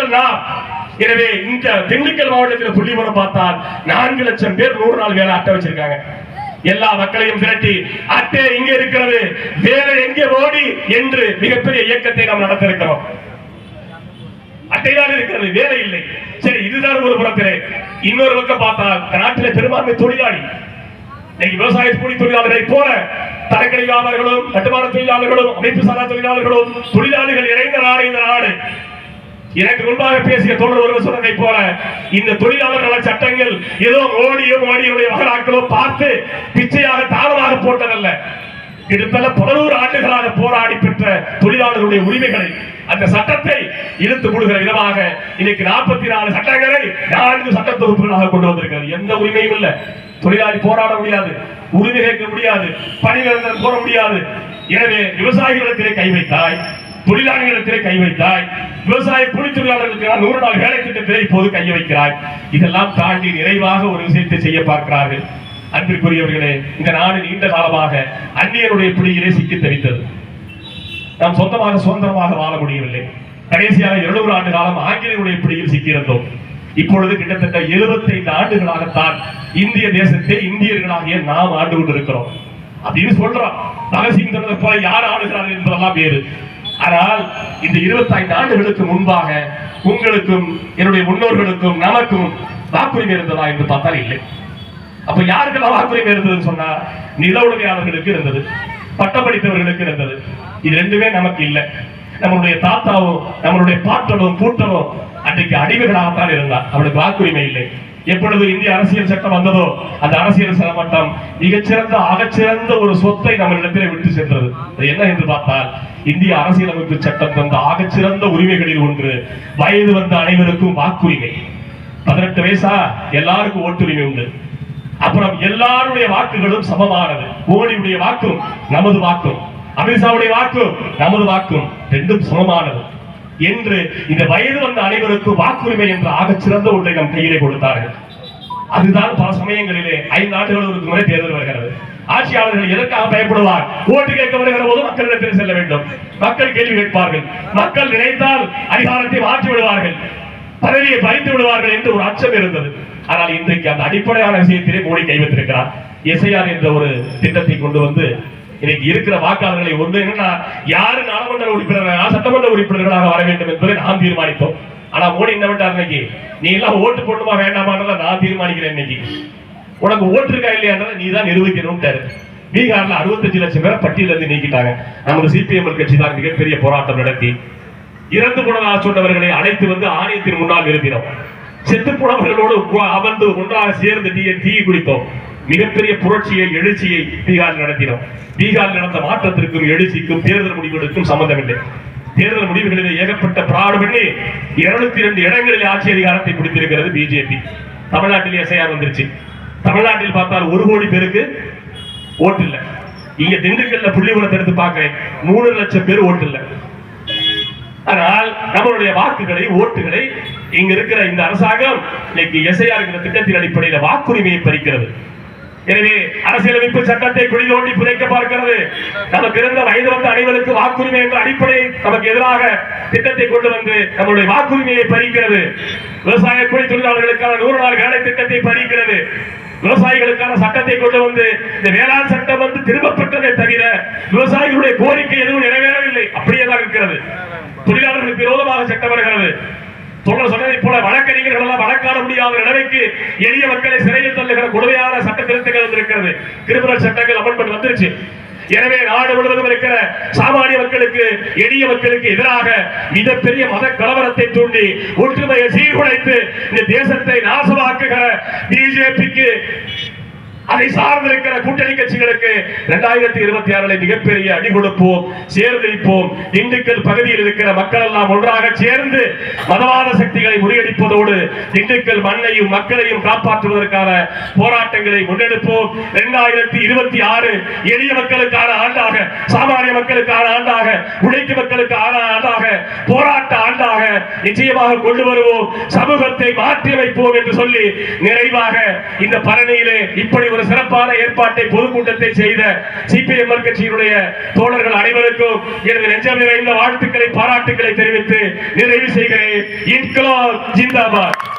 மக்கள் நாம். எனவே இந்த திண்டுக்கல் மாவட்டத்தில் புள்ளிவரம் பார்த்தால் 4 லட்சம் பேர் 100 நாள் வேலை அட்டை வச்சிருக்காங்க. எல்லா மக்களையும் திரட்டி அட்டை இங்கே இருக்கிறது, வேலை எங்கே ஓடி என்று மிகப்பெரிய இயக்கத்தை நாம் நடத்த இருக்கிறோம். அட்டைதான் இருக்கிறது, வேலை இல்லை. சரி, இதுதான் ஒரு புறத்திலே. இன்னொரு பக்கம் பார்த்தால் நாட்டிலே பெரும்பான்மை தொழிலாளி, விவசாய கூலி தொழிலாளர்களை போல தரக்கடை வியாபாரிகளும் கட்டுமான தொழிலாளர்களும் அமைப்பு சாரா தொழிலாளர்களும் தொழிலாளிகள் இறைந்த நாடு இந்த நாடு. எனக்கு முன்பாக பேசிய தோழர் ஒருவர் சொன்னதை போல இந்த தொழிலாளர் நல சட்டங்கள் ஏதோ மோடியும் மோடியுடைய மகளாக்களோ பார்த்து பிச்சையாக தாளமாக போட்டதல்ல. கிட்டத்தட்ட 11 ஆண்டுகளாக போராடி பெற்ற தொழிலாளர்களுடைய உரிமைகளை, அந்த சட்டத்தை இழுத்து மூடுகிற விதமாக இன்னைக்கு 44 சட்டங்களை 4 சட்ட தொகுப்புகளாக கொண்டு வந்திருக்கிறது. எந்த உரிமையும் இல்லை. தொழிலாளி போராட முடியாது, உரிமை கேட்க முடியாது, பணிநிரந்தரம் போட முடியாது. எனவே விவசாயிகளிடத்திலே கை வைத்தாய், தொழிலாளிகளிடத்திலே கை வைத்தாய், விவசாய கூலி தொழிலாளர்களுக்கு 100 நாள் வேலை திட்டத்திலே இப்போது கையை வைக்கிறாய். இதெல்லாம் தாண்டி நிறைவாக ஒரு விஷயத்தை செய்ய பார்க்கிறார்கள். அன்பிற்குரியவர்களே, இந்த நாடு நீண்ட காலமாக அந்நியருடைய பிடியிலே சிக்கி தவித்தது. நாம் சொந்தமாக சுதந்திரமாக வாழ முடியவில்லை. கடைசியாக 200 ஆண்டு காலம் ஆங்கிலேயருடைய பிடியில் சிக்கியிருந்தோம். இப்பொழுது கிட்டத்தட்ட 75 ஆண்டுகளாகத்தான் இந்திய தேசத்தை இந்தியர்களாகிய நாம் ஆண்டு கொண்டிருக்கிறோம் அப்படின்னு சொல்றோம். பகத்சிங் சொன்னது போல யார் ஆளுகிறார்கள் என்பதெல்லாம் வேறு. ஆனால் இந்த 25 ஆண்டுகளுக்கு முன்பாக உங்களுக்கும் என்னுடைய முன்னோர்களுக்கும் நமக்கும் வாக்குரிமை இருந்ததா என்று பார்த்தால் இல்லை. அப்ப யாருக்கெல்லாம் வாக்குரிமை இருந்ததுன்னு சொன்னா, நில உடைமையாளர்களுக்கு இருந்தது, பட்டப்படித்தவர்களுக்கு இருந்தது. இது ரெண்டுமே நமக்கு இல்லை. நம்மளுடைய தாத்தாவும் நம்மளுடைய பாட்டனும் பூட்டனும் அன்றைக்கு அடிமைகளாகத்தான் இருந்தார். அவனுக்கு வாக்குரிமை இல்லை. எப்பொழுது இந்திய அரசியல் சட்டம் வந்ததோ அந்த அரசியல் சட்டம் மிகச்சிறந்த ஆகச்சிறந்த ஒரு சொத்தை நம்மளிடத்திலே விட்டு சென்றது. அது என்ன என்று பார்த்தால், இந்திய அரசியலமைப்பு சட்டம் தந்த ஆகச்சிறந்த உரிமைகளில் ஒன்று வயது வந்த அனைவருக்கும் வாக்குரிமை. 18 வயசா எல்லாருக்கும் ஓட்டுரிமை உண்டு. அப்புறம் எல்லாருடைய வாக்குகளும் சமமானது. மோடியுடைய வாக்கும் நமது வாக்கும், அமித்ஷாவுடைய வாக்கும் நமது வாக்கும், ரெண்டும் சமமானது என்று இந்த வயது வந்த அனைவருக்கும் வாக்குரிமை என்ற ஆகச்சிறந்த ஒன்றை நம் கையிலே கொடுத்தார்கள். அதுதான் பல சமயங்களிலே 5 ஆண்டுகளுக்கு முறை தேர்தல் வருகிறது. ஆட்சியாளர்கள் எதற்காக பயப்படுவார்? ஓட்டு கேட்க வருகிற போது மக்களிடத்தில் செல்ல வேண்டும். மக்கள் கேள்வி கேட்பார்கள். மக்கள் நினைத்தால் அதிகாரத்தை மாற்றி விடுவார்கள், பதவியை பறித்து விடுவார்கள் என்று ஒரு அச்சம் இருந்தது. ஆனால் இன்றைக்கு அந்த அடிப்படையான விஷயத்திலே மோடி கை வைத்திருக்கிறார். எஸ்ஐஆர் என்ற ஒரு திட்டத்தை கொண்டு வந்து இன்னைக்கு இருக்கிற வாக்காளர்களை ஒன்று என்னன்னா, யாரு நாடாளுமன்ற உறுப்பினர்களாக சட்டமன்ற உறுப்பினர்களாக வர வேண்டும் என்பதை நாம் தீர்மானித்தோம். ஆனா மோடி என்ன பண்ணார், இன்னைக்கு நீ எல்லாம் ஓட்டு போட்டுமா வேண்டாமான்றத நான் தீர்மானிக்கிறேன். இன்னைக்கு உனக்கு ஓட்டு இருக்கா இல்லையா நீ தான் நிரூபிக்கணும். பீகார்ல 65 லட்சம் பேரை பட்டியல இருந்து நீக்கிட்டாங்க. நமது சிபிஎம் கட்சி தான் மிகப்பெரிய போராட்டம் நடத்தி இறந்து போனதாக சொன்னவர்களை அழைத்து வந்து ஆணையத்தின் முன்னால் நிறுத்தினோம். செத்து போனவர்களோடு அமர்ந்து ஒன்றாக சேர்ந்து டீ குடித்தோம். மிகப்பெரிய புரட்சியை எழுச்சியை பீகார் நடத்தினோம். பீகார் நடந்த மாற்றத்திற்கும் எழுச்சிக்கும் தேர்தல் முடிவுகளுக்கும் சம்பந்தமில்லை. தேர்தல் முடிவுகளில் ஏகப்பட்ட பிராடு பண்ணி 202 இடங்களில் ஆட்சி அதிகாரத்தை பிடித்திருக்கிறது பிஜேபி. தமிழ்நாட்டில் எஸ்ஐஆர் வந்துருச்சு. தமிழ்நாட்டில் பார்த்தால் 1 கோடி பேருக்கு ஓட்டு இல்லை. இங்க திண்டுக்கல்ல புள்ளிவரத்தை எடுத்து பார்க்கிறேன், 3 லட்சம் பேர் ஓட்டு இல்லை. ஆனால் நம்மளுடைய வாக்குகளை ஓட்டுகளை இங்க இருக்கிற இந்த அரசாங்கம் இன்னைக்கு எஸ்ஐஆர் திட்டத்தின் அடிப்படையில் வாக்குரிமையை பறிக்கிறது. எனவே அரசியலமைப்பு சட்டத்தை குழி தோண்டி புதைக்க பார்க்கிறது. நமக்கு இருந்த வயது வந்த அனைவருக்கு வாக்குரிமை என்ற அடிப்படை நமக்கு எதிராக திட்டத்தை கொண்டு வந்து நம்முடைய வாக்குரிமையை பறிக்கிறது. விவசாய கூலி தொழிலாளர்களுக்கான 100 நாள் வேலை திட்டத்தை பறிக்கிறது. விவசாயிகளுக்கான சட்டத்தை கொண்டு வந்து இந்த வேளாண் சட்டம் வந்து திரும்பப்பட்டதை தவிர விவசாயிகளுடைய கோரிக்கை எதுவும் நிறைவேறவில்லை, அப்படியேதான் இருக்கிறது. தொழிலாளர்களுக்கு விரோதமாக சட்டம் வருகிறது. தொடர் சொன்னதை போல வழக்கறிஞர்கள் எல்லாம் வழக்காட முடியாத நிலைமைக்கு எளிய மக்களை சிறையில் தள்ளுகிற கொடுமையான சட்ட திருத்தங்கள் வந்திருக்கிறது. கிரிமினல் சட்டங்கள் அமெண்ட்மென்ட் வந்துருச்சு. எனவே நாடு முழுவதும் இருக்கிற சாமானிய மக்களுக்கு எளிய மக்களுக்கு எதிராக மிகப்பெரிய மத கலவரத்தை தூண்டி ஒற்றுமையை சீர்குலைத்து இந்த தேசத்தை நாசமாக்குகிற பிஜேபிக்கு அதை சார்ந்திருக்கிற கூட்டணி கட்சிகளுக்கு 2026 மிகப்பெரிய அடி கொடுப்போம், சேர்ந்திருப்போம். திண்டுக்கல் பகுதியில் இருக்கிற மக்கள் எல்லாம் ஒன்றாக சேர்ந்து மதவாத சக்திகளை முறியடிப்பதோடு திண்டுக்கல் மண்ணையும் மக்களையும் காப்பாற்றுவதற்கான போராட்டங்களை முன்னெடுப்போம். 2026 எளிய மக்களுக்கான ஆண்டாக, சாமானிய மக்களுக்கான ஆண்டாக, உழைக்கும் மக்களுக்கான ஆண்டாக, போராட்ட ஆண்டாக நிச்சயமாக கொண்டு வருவோம். சமூகத்தை மாற்றி வைப்போம் என்று சொல்லி நிறைவாக இந்த பரணியிலே இப்படி ஒரு சிறப்பான ஏற்பாட்டை பொதுக்கூட்டத்தை செய்த சிபிஎம் கட்சியினுடைய தோழர்கள் அனைவருக்கும் எனது நெஞ்சம் நிறைந்த வாழ்த்துக்களை பாராட்டுக்களை தெரிவித்து நிறைவு செய்கிறேன். இன்குலாப் ஜிந்தாபாத்.